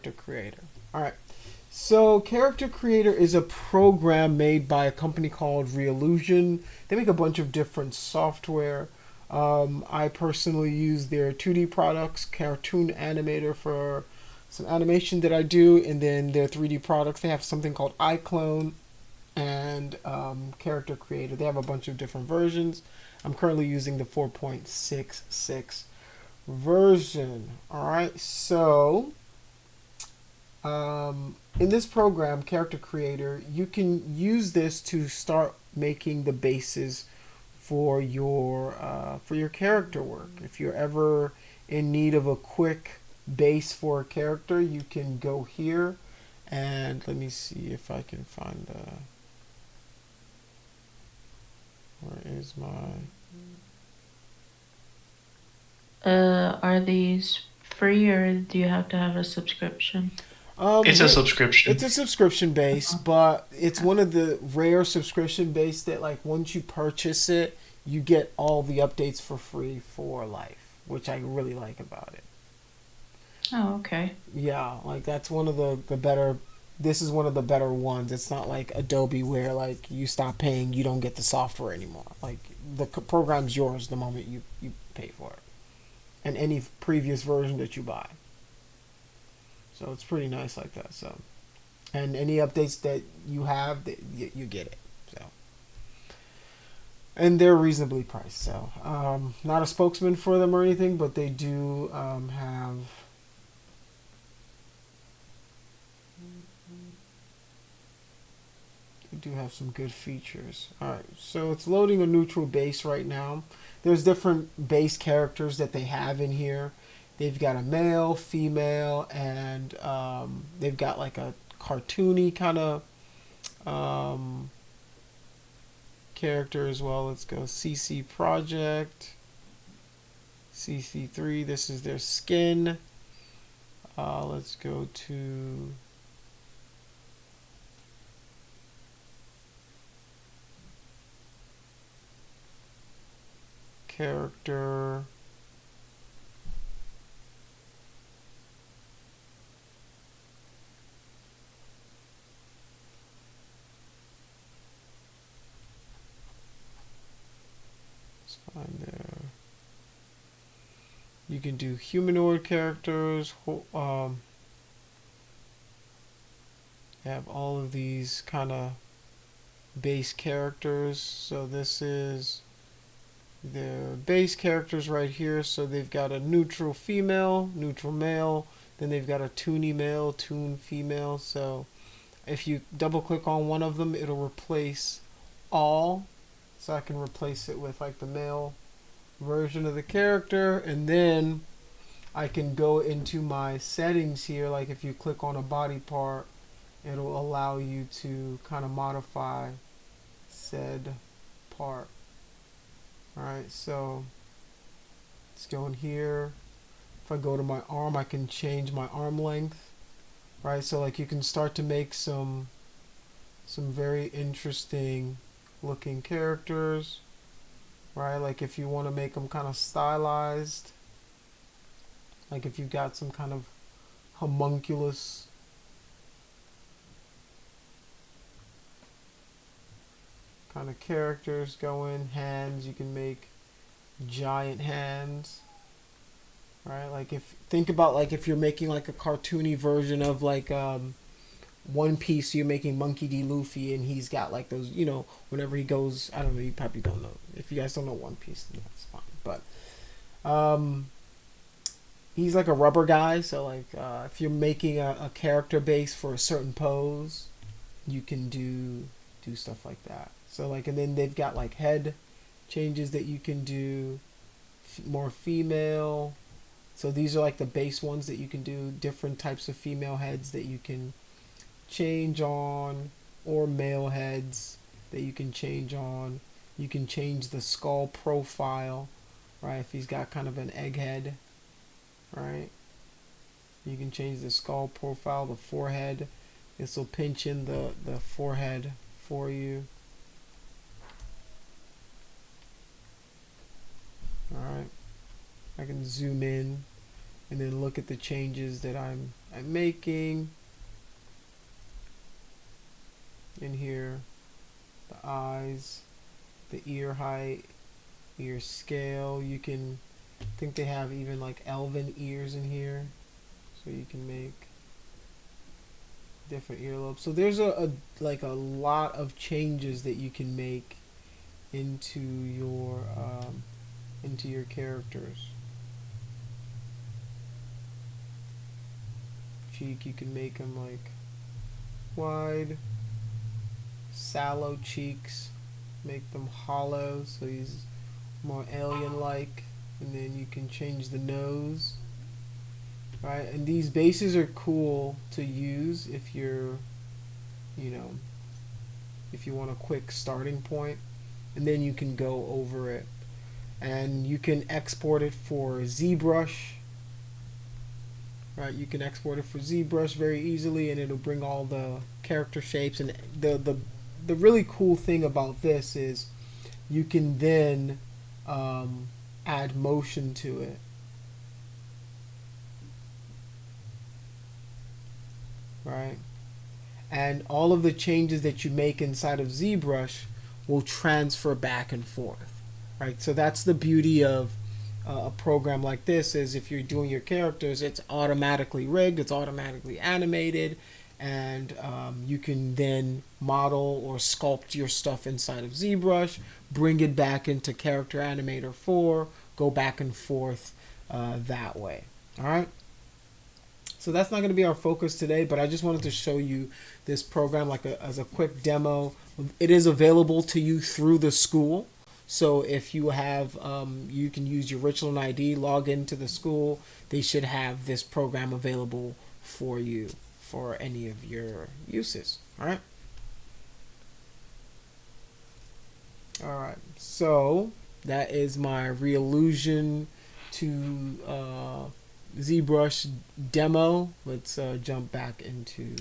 Character Creator. All right. So Character Creator is a program made by a company called Realusion. They make a bunch of different software. I personally use their 2D products, Cartoon Animator for some animation that I do, and then their 3D products. They have something called iClone and Character Creator. They have a bunch of different versions. I'm currently using the 4.66 version. All right, so in this program, Character Creator, you can use this to start making the bases for your character work. If you're ever in need of a quick base for a character, you can go here and let me see if I can find where is my Are these free or do you have to have a subscription? It's a yeah, subscription. it's a subscription base, Oh, but it's okay. one of the rare subscription base that like once you purchase it, you get all the updates for free for life, which I really like about it. Oh, okay. Yeah, like that's one of the better. This is one of the better ones. It's not like Adobe where like you stop paying, you don't get the software anymore. Like the program's yours the moment you pay for it, and any previous version that you buy. So it's pretty nice like that. So and any updates that you have, that you get it. So and they're reasonably priced. So not a spokesman for them or anything, but they do have some good features. Alright, so it's loading a neutral base right now. There's different base characters that they have in here. They've got a male, female, and they've got like a cartoony kind of um, character as well. Let's go CC Project, CC3. This is their skin. Let's go to character. Let's find there. You can do humanoid characters. Have all of these kind of base characters. So this is their base characters right here. So they've got a neutral female, neutral male. Then they've got a toony male, toon female. So if you double click on one of them, it'll replace all. So I can replace it with like the male version of the character, and then I can go into my settings here. Like if you click on a body part, it'll allow you to kind of modify said part. Alright, so let's go in here. If I go to my arm, I can change my arm length. Right, so like you can start to make some very interesting looking characters. Right, like if you want to make them kind of stylized, like if you've got some kind of homunculus kind of characters going, hands, you can make giant hands. Right, like if think about like if you're making like a cartoony version of like One Piece, you're making Monkey D. Luffy, and he's got like those, whenever he goes, I don't know, you probably don't know. If you guys don't know One Piece, then that's fine. But he's like a rubber guy, so like if you're making a character base for a certain pose, you can do stuff like that. So like, and then they've got like head changes that you can do, more female. So these are like the base ones that you can do. Different types of female heads that you can change on, or male heads that you can change on. You can change the skull profile, right? If he's got kind of an egghead, right? You can change the skull profile, the forehead. This will pinch in the forehead for you. Alright. I can zoom in and then look at the changes that I'm I'm making. In here, the eyes, the ear height, ear scale. You can, I think they have even like elven ears in here, so you can make different earlobes. So there's a like a lot of changes that you can make into your characters. Cheek, you can make them like wide, sallow cheeks, make them hollow so he's more alien-like, and then you can change the nose, right? And these bases are cool to use if you're, you know, if you want a quick starting point, and then you can go over it. And you can export it for ZBrush, right? You can export it for ZBrush very easily, and it'll bring all the character shapes. And the really cool thing about this is you can then add motion to it. Right? And all of the changes that you make inside of ZBrush will transfer back and forth. Right? So that's the beauty of a program like this is if you're doing your characters, it's automatically rigged, it's automatically animated, and you can then model or sculpt your stuff inside of ZBrush, bring it back into Character Animator 4, go back and forth that way. All right. So that's not going to be our focus today, but I just wanted to show you this program like as a quick demo. It is available to you through the school. So if you have, you can use your Richland ID, log into the school. They should have this program available for you for any of your uses. All right. All right. So that is my Reallusion to ZBrush demo. Let's jump back into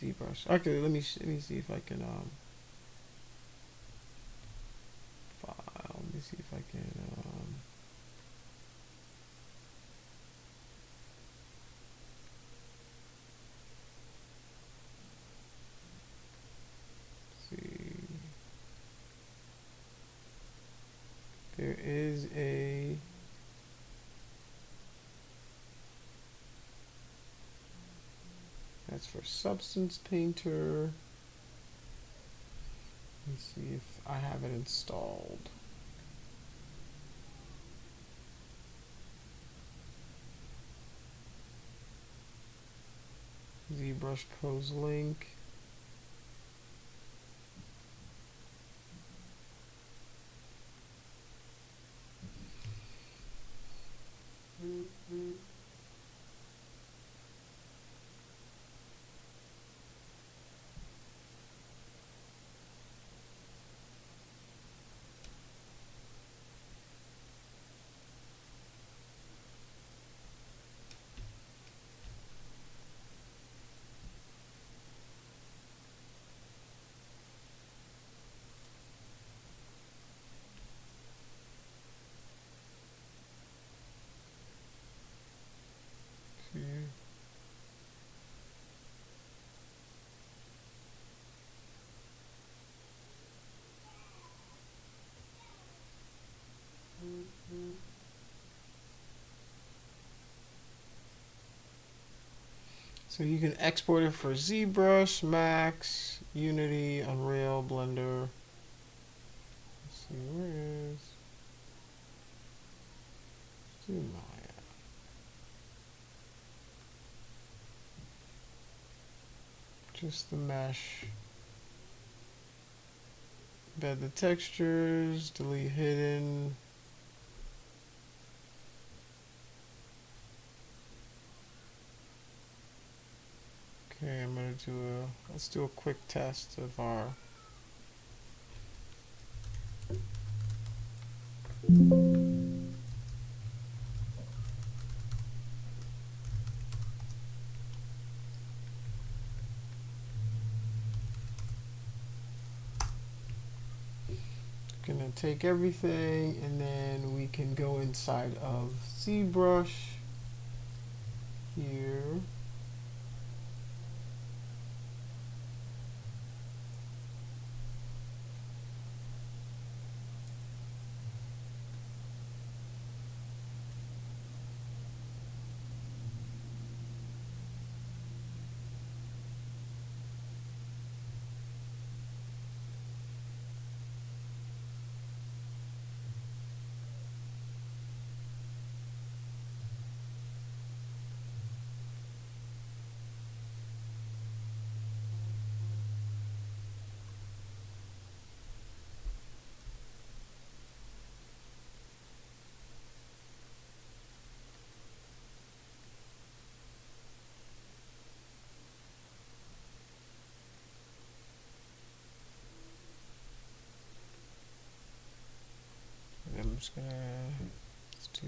ZBrush. Okay, let me see if I can file. Let me see if I can see. There is a that's for Substance Painter. Let's see if I have it installed. ZBrush Pose link. So you can export it for ZBrush, Max, Unity, Unreal, Blender. Let's see, where is Maya? Just the mesh. Embed the textures, delete hidden. Okay, I'm gonna let's do a quick test of our gonna take everything and then we can go inside of ZBrush here. just gonna let's do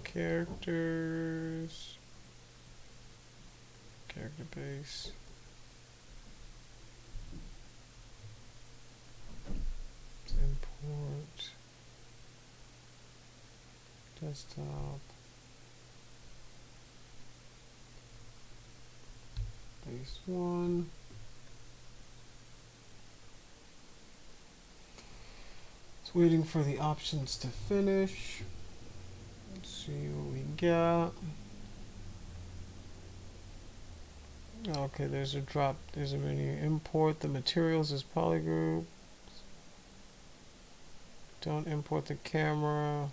characters, character base. Let's import desktop base 1. It's waiting for the options to finish. Let's see what we got. Okay, there's a drop. There's a menu. Import the materials as polygroup. Don't import the camera.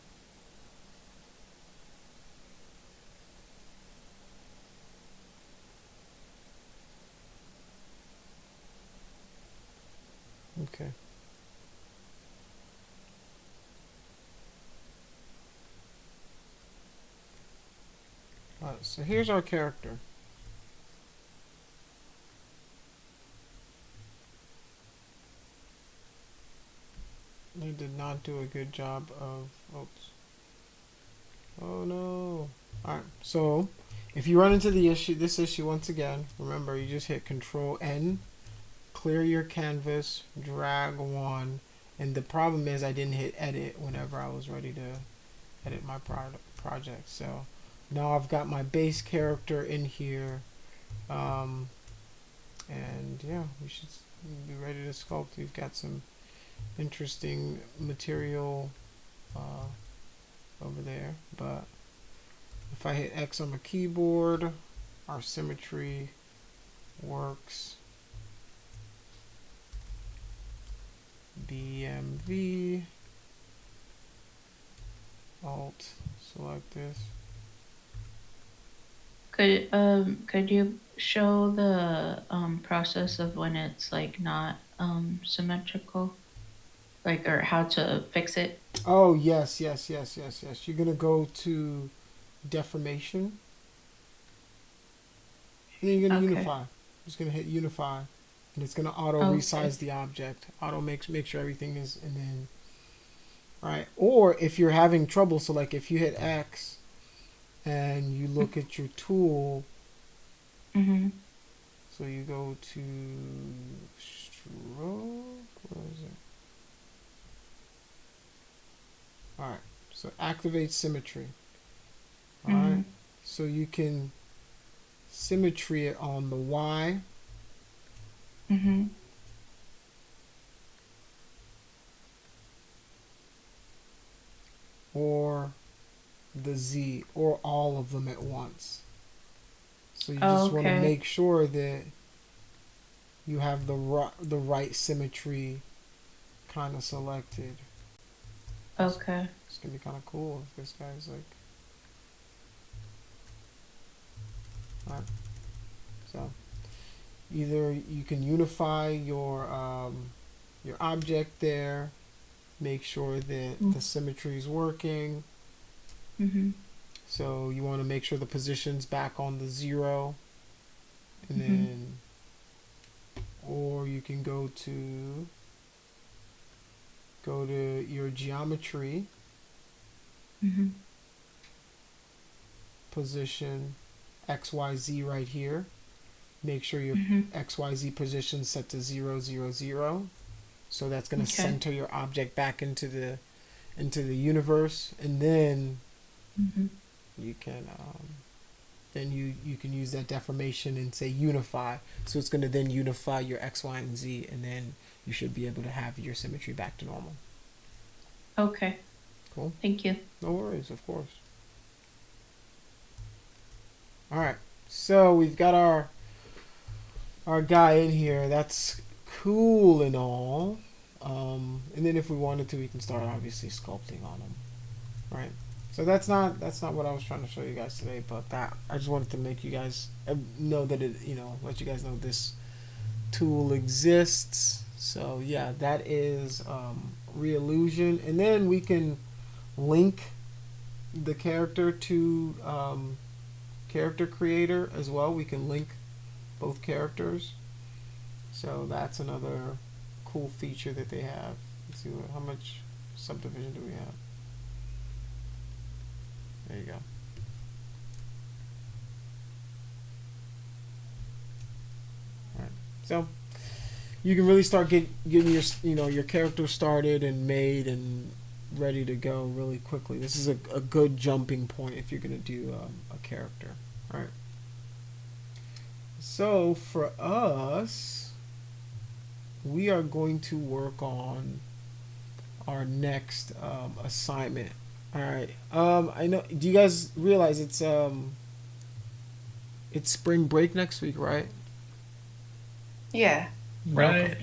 Okay. Alright, so here's our character. They did not do a good job of, oops. Oh no. Alright, so if you run into this issue once again, remember you just hit Control N, clear your canvas, drag 1, and the problem is I didn't hit edit whenever I was ready to edit my project. So now I've got my base character in here, and yeah, we should be ready to sculpt. We've got some interesting material over there, but if I hit X on my keyboard, our symmetry works. BMV, Alt, select this. Could you show the process of when it's like not symmetrical, like, or how to fix it? Oh yes. You're gonna go to deformation, and then you're gonna Okay. unify. Just gonna hit unify, and it's gonna auto Okay. resize the object. Auto make sure everything is, and then right. Or if you're having trouble, so like if you hit X and you look at your tool, Mhm. so you go to stroke. Where is it? All right. So activate symmetry. All right. Mhm. So you can symmetry it on the Y, Mhm. or the Z, or all of them at once. So you Oh, just want to okay. make sure that you have the right symmetry kind of selected. It's, Okay. it's gonna be kind of cool if this guy's like, all right. So either you can unify your object there, make sure that the symmetry is working. Mhm. So you want to make sure the position's back on the 0, and Mhm. then, or you can go to your geometry, Mhm. position XYZ right here. Make sure your Mhm. XYZ position set to 0, 0, 0. So that's going to Okay. center your object back into the universe, and then Mhm. you can you can use that deformation and say unify. So it's going to then unify your X, Y, and Z, and then you should be able to have your symmetry back to normal. Okay. Cool. Thank you. No worries, of course. All right. So we've got our guy in here. That's cool and all. And then if we wanted to, we can start obviously sculpting on him. Right. So that's not what I was trying to show you guys today, but that I just wanted to make you guys know that it, let you guys know this tool exists. So yeah, that is Reallusion, and then we can link the character to character creator as well. We can link both characters. So that's another cool feature that they have. Let's see how much subdivision do we have. There you go. All right. So you can really start getting your your character started and made and ready to go really quickly. This is a good jumping point if you're gonna do a character. All right. So for us, we are going to work on our next assignment. All right. I know. Do you guys realize it's spring break next week, right? Yeah. Okay. Right.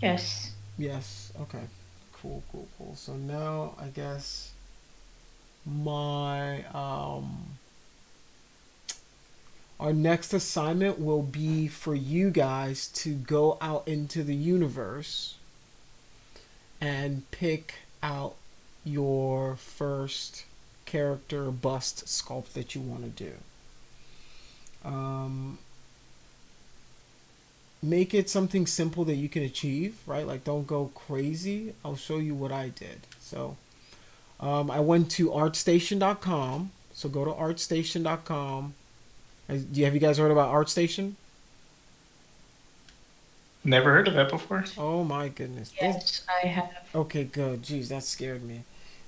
Yes. Yes. Okay. Cool. Cool. Cool. So now I guess my our next assignment will be for you guys to go out into the universe and pick out your first character bust sculpt that you want to do. Um, Make it something simple that you can achieve, right? Like, don't go crazy. I'll show you what I did. So, I went to artstation.com. So, go to artstation.com. Have you guys heard about ArtStation? Never heard of it before. Oh my goodness. Yes, I have. Okay, good. Jeez, that scared me.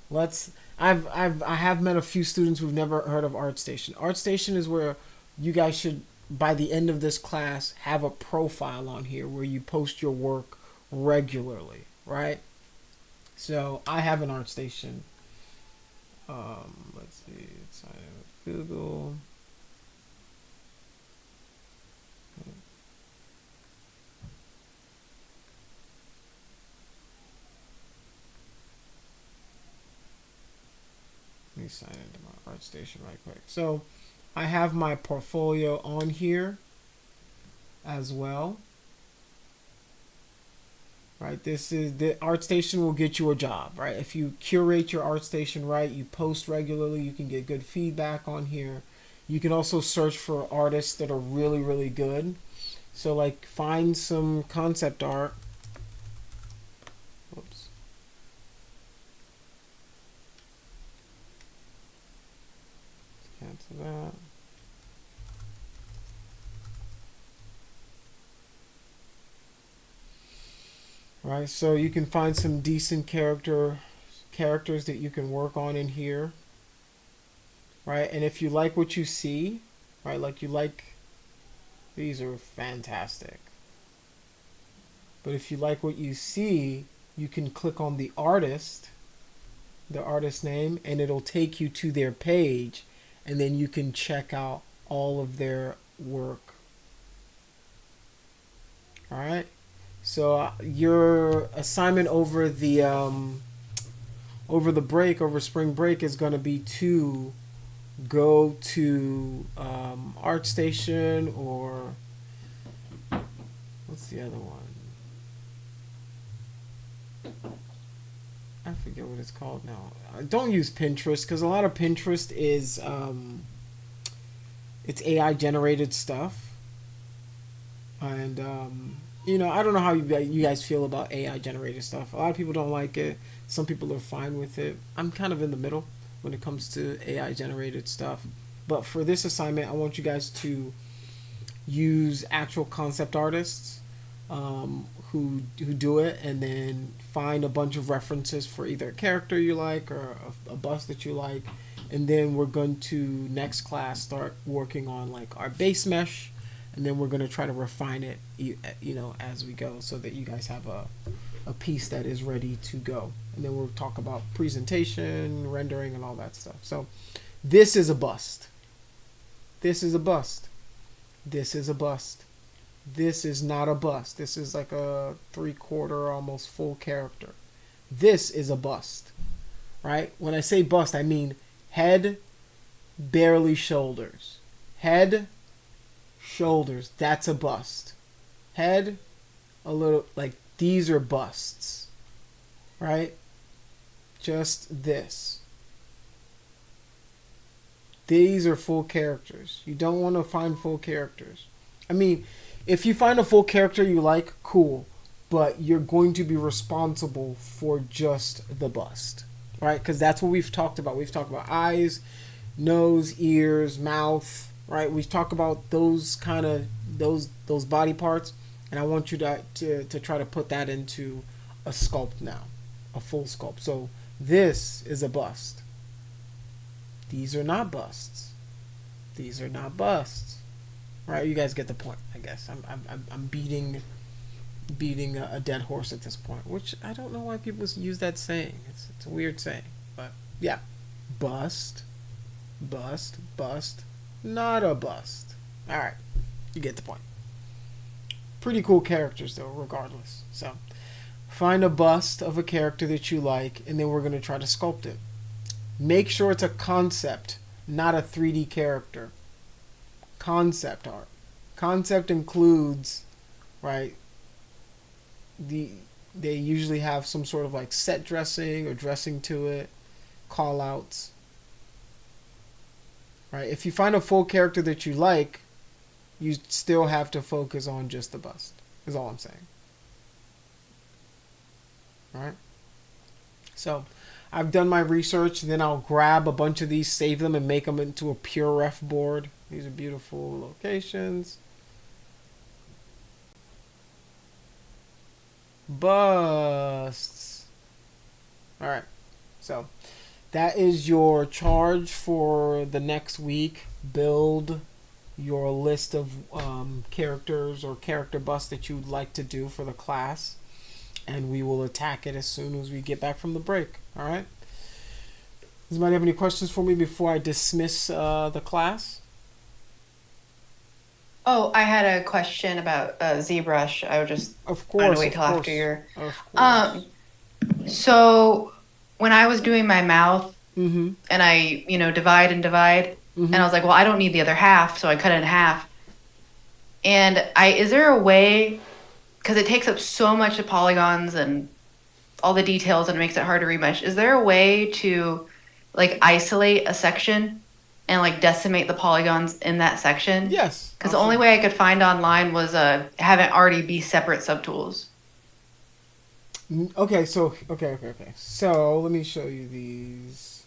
Let's. I have met a few students who've never heard of ArtStation. ArtStation is where you guys should, by the end of this class, have a profile on here where you post your work regularly, right? So I have an ArtStation. Let's see. Sign in with Google. Let me sign into my ArtStation right quick. So I have my portfolio on here as well. Right, this is the ArtStation will get you a job, right? If you curate your ArtStation right, you post regularly, you can get good feedback on here. You can also search for artists that are really, really good. So like find some concept art. Whoops. Let's cancel that. Right, so you can find some decent characters that you can work on in here. Right, and if you like what you see, right, like you like, these are fantastic. But if you like what you see, you can click on the artist name, and it'll take you to their page, and then you can check out all of their work. All right. So your assignment over the spring break is going to be to go to ArtStation, or what's the other one? I forget what it's called now. Don't use Pinterest, because a lot of Pinterest is it's AI generated stuff, and I don't know how you guys feel about AI generated stuff. A lot of people don't like it. Some people are fine with it. I'm kind of in the middle when it comes to AI generated stuff. But for this assignment, I want you guys to use actual concept artists who do it, and then find a bunch of references for either a character you like or a bust that you like. And then we're going to, next class, start working on like our base mesh, and then we're going to try to refine it as we go, so that you guys have a piece that is ready to go. And then we'll talk about presentation, rendering, and all that stuff. So this is a bust. This is a bust. This is a bust. This is not a bust. This is like a 3/4, almost full character. This is a bust, right? When I say bust, I mean head, barely shoulders. Head, shoulders, that's a bust. Head, a little, like, these are busts, right? Just this. These are full characters. You don't want to find full characters. I mean, if you find a full character you like, cool, but you're going to be responsible for just the bust, right? Because that's what we've talked about. We've talked about eyes, nose, ears, mouth, right? We've talked about those kind of those body parts, and I want you to try to put that into a sculpt now, a full sculpt. So this is a bust. These are not busts. These are not busts. Right? You guys get the point, I guess. I'm beating a dead horse at this point, which I don't know why people use that saying. It's a weird saying, but yeah, bust, bust, bust, not a bust. All right, you get the point. Pretty cool characters though, regardless. So find a bust of a character that you like, and then we're gonna try to sculpt it. Make sure it's a concept, not a 3D character. Concept art. Concept includes, right, they usually have some sort of like set dressing or dressing to it, call outs. Right? If you find a full character that you like, you still have to focus on just the bust. Is all I'm saying. Right? So, I've done my research, then I'll grab a bunch of these, save them, and make them into a pure ref board. These are beautiful locations. Busts. Alright, so that is your charge for the next week. Build your list of characters or character busts that you'd like to do for the class, and we will attack it as soon as we get back from the break. Alright? Does anybody have any questions for me before I dismiss the class? Oh, I had a question about ZBrush. I was just Of trying to course, wait of till after course. your. Of course. So when I was doing my mouth Mm-hmm. and I, divide and divide, Mm-hmm. and I was like, well, I don't need the other half, so I cut it in half. And is there a way, because it takes up so much of polygons and all the details and it makes it hard to remesh. Is there a way to like isolate a section and like decimate the polygons in that section? Yes. Because the only way I could find online was have it already be separate subtools. Okay, so okay. So let me show you these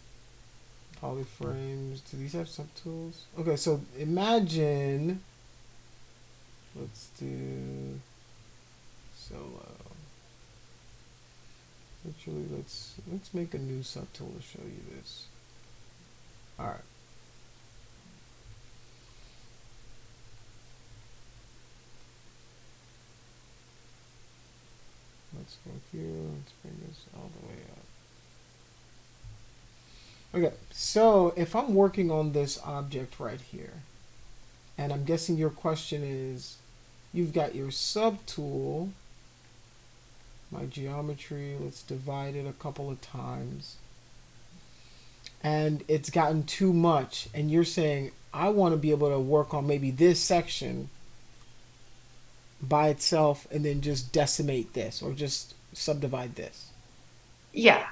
polyframes. Do these have subtools? Okay, so imagine. Let's do solo. Actually, let's make a new subtool to show you this. All right. Let's go here. Let's bring this all the way up. Okay, so if I'm working on this object right here, and I'm guessing your question is, you've got your subtool, my geometry, let's divide it a couple of times, and it's gotten too much, and you're saying, I want to be able to work on maybe this section by itself and then just decimate this or just subdivide this. Yeah.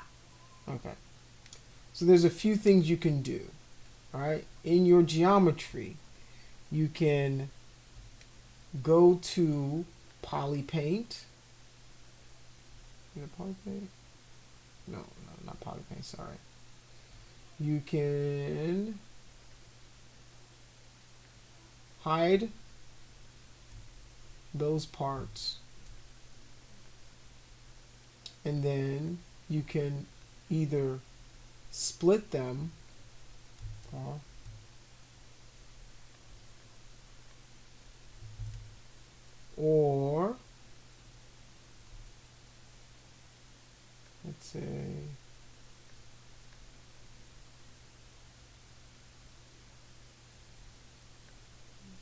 Okay. So there's a few things you can do. All right. In your geometry, you can go to Polypaint. Is it Polypaint? No, not Polypaint. Sorry. You can hide those parts, and then you can either split them or let's say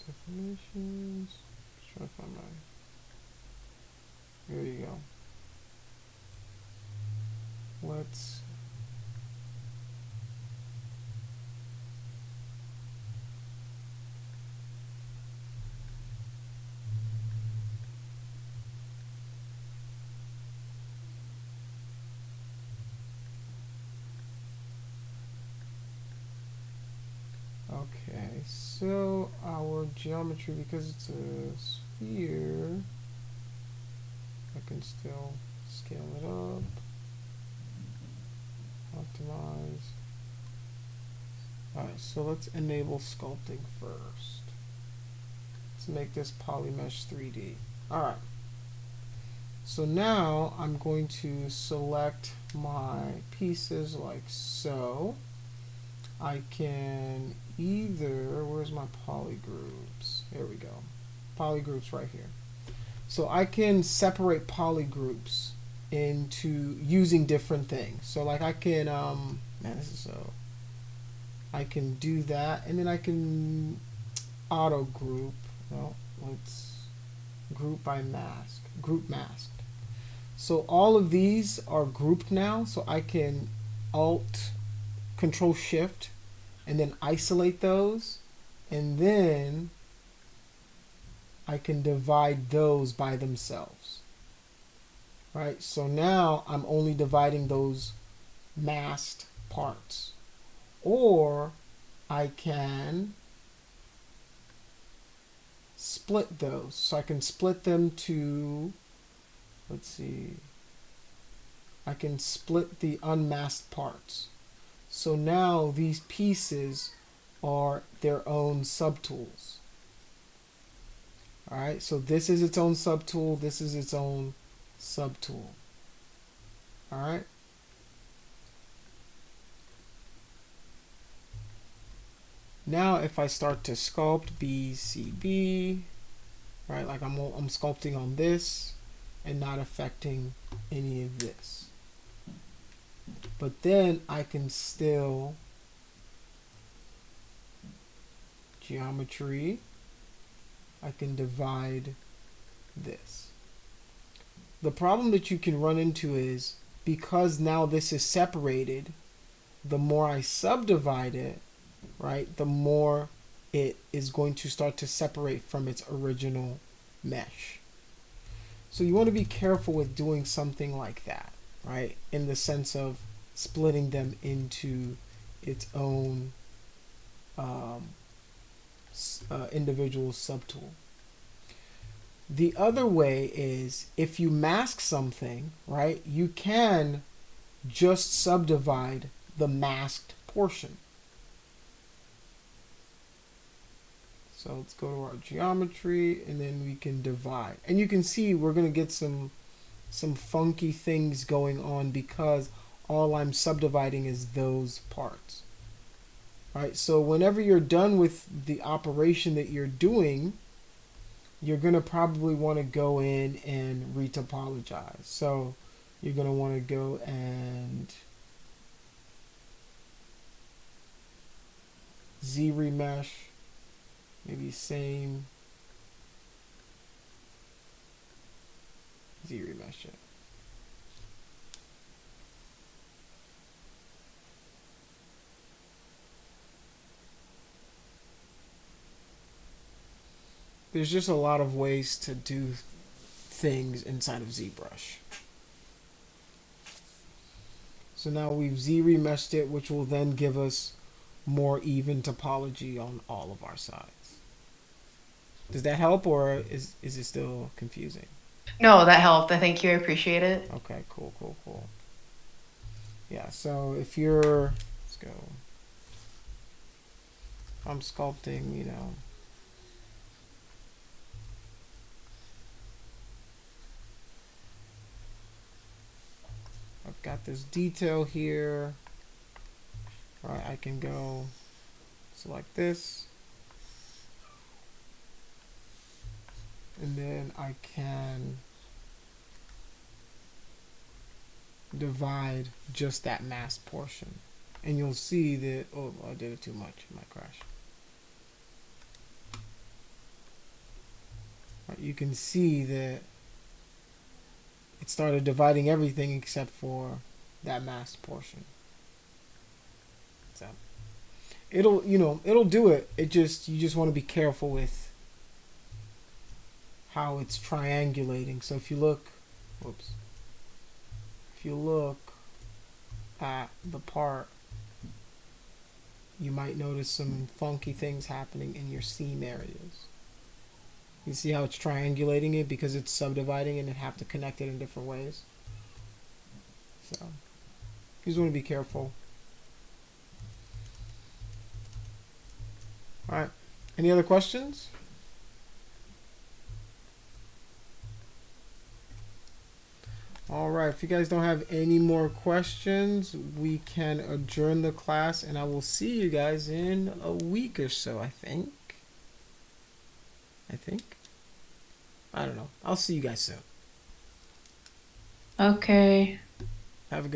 definitions. Try to find my. There you go. Let's. Okay, so our geometry, because it's a sphere, I can still scale it up. Optimize. Alright, so let's enable sculpting first. Let's make this Polymesh 3D. Alright. So now I'm going to select my pieces like so. I can either, where's my polygroups? Here we go. Polygroups right here. So I can separate polygroups into using different things. So like I can, man, this is so, I can do that, and then I can auto group. No, let's group by mask, group masked. So all of these are grouped now, so I can Alt, Control Shift, and then isolate those, and then I can divide those by themselves. Right, so now I'm only dividing those masked parts. Or I can split those. So I can split them to, let's see, I can split the unmasked parts. So now these pieces are their own subtools. Alright, so this is its own subtool, this is its own subtool. Alright. Now if I start to sculpt BCB, right, like I'm sculpting on this and not affecting any of this. But then I can still geometry, I can divide this. The problem that you can run into is because now this is separated, the more I subdivide it, right, the more it is going to start to separate from its original mesh. So you want to be careful with doing something like that, right, in the sense of splitting them into its own individual subtool. The other way is if you mask something, right, you can just subdivide the masked portion. So let's go to our geometry and then we can divide. And you can see we're going to get some funky things going on because all I'm subdividing is those parts. Right? So whenever you're done with the operation that you're doing, you're going to probably want to go in and retopologize. So you're going to want to go and Z-remesh, maybe same Z-remesh it. There's just a lot of ways to do things inside of ZBrush. So now we've Z-remeshed it, which will then give us more even topology on all of our sides. Does that help, or is it still confusing? No, that helped. I thank you. I appreciate it. Okay, cool. Yeah, so if you're, let's go, I'm sculpting, you know, I've got this detail here. Right, I can go select this, and then I can divide just that masked portion, and you'll see that, oh, I did it too much, it might crash. Right, you can see that it started dividing everything except for that masked portion. So it'll, you know, it'll do it. You just want to be careful with how it's triangulating. So if you look, whoops, if you look at the part, you might notice some funky things happening in your seam areas. You see how it's triangulating it because it's subdividing and it have to connect it in different ways. So You just want to be careful. All right. Any other questions? All right. If you guys don't have any more questions, we can adjourn the class, and I will see you guys in a week or so, I think. I don't know. I'll see you guys soon. Okay. Have a good